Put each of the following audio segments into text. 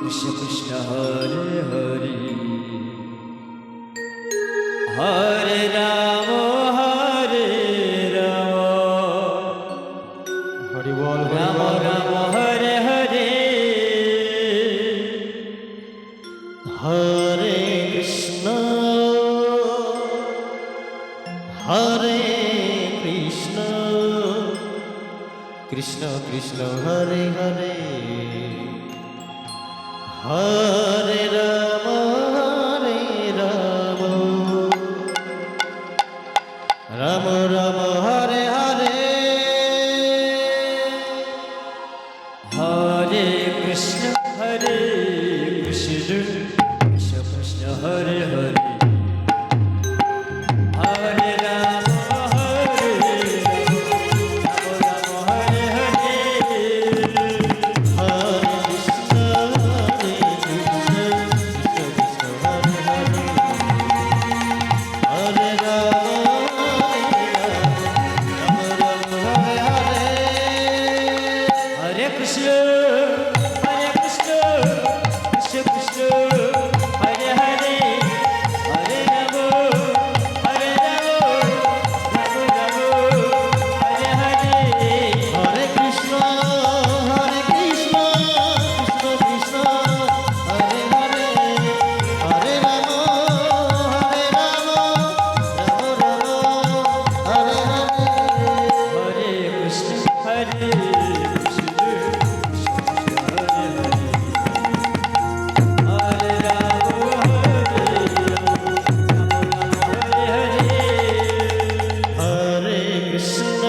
कृष्ण कृष्ण हरे हरे हरे राम हरि बोल राम राम हरे हरे हरे कृष्ण कृष्ण कृष्ण हरे हरे हरे राम राम राम हरे हरे हरे कृष्ण कृष्ण कृष्ण हरे हरे हरे राम राम हरे हरे हरे कृष्ण कृष्ण हरे हरे हरे राम हरे हरे हरे कृष्ण कृष्ण कृष्ण हरे हरे हरे राम राम हरे हरे हरे कृष्ण कृष्ण कृष्ण हरे हरे हरे राम राम हरे हरे हरे कृष्ण हरे कृष्ण हरे हरे हरे राम हरे हरे हरे कृष्ण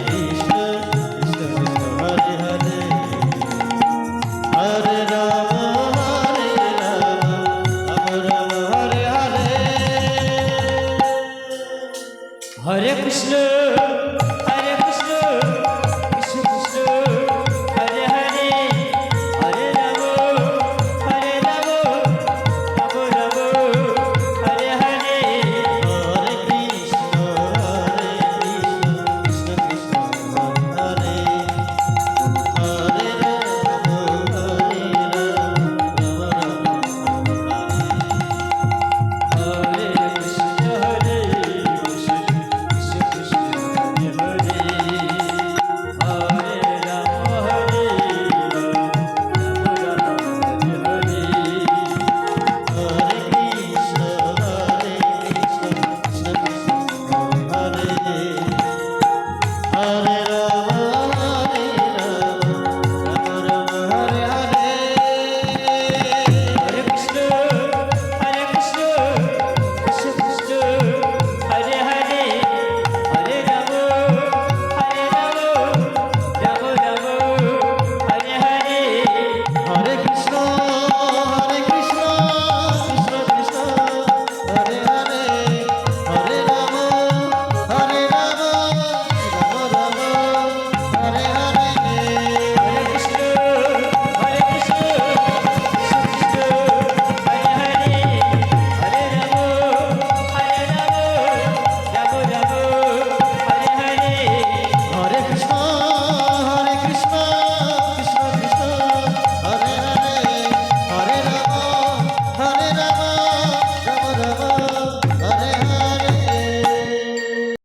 कृष्ण कृष्ण हरे हरे हरे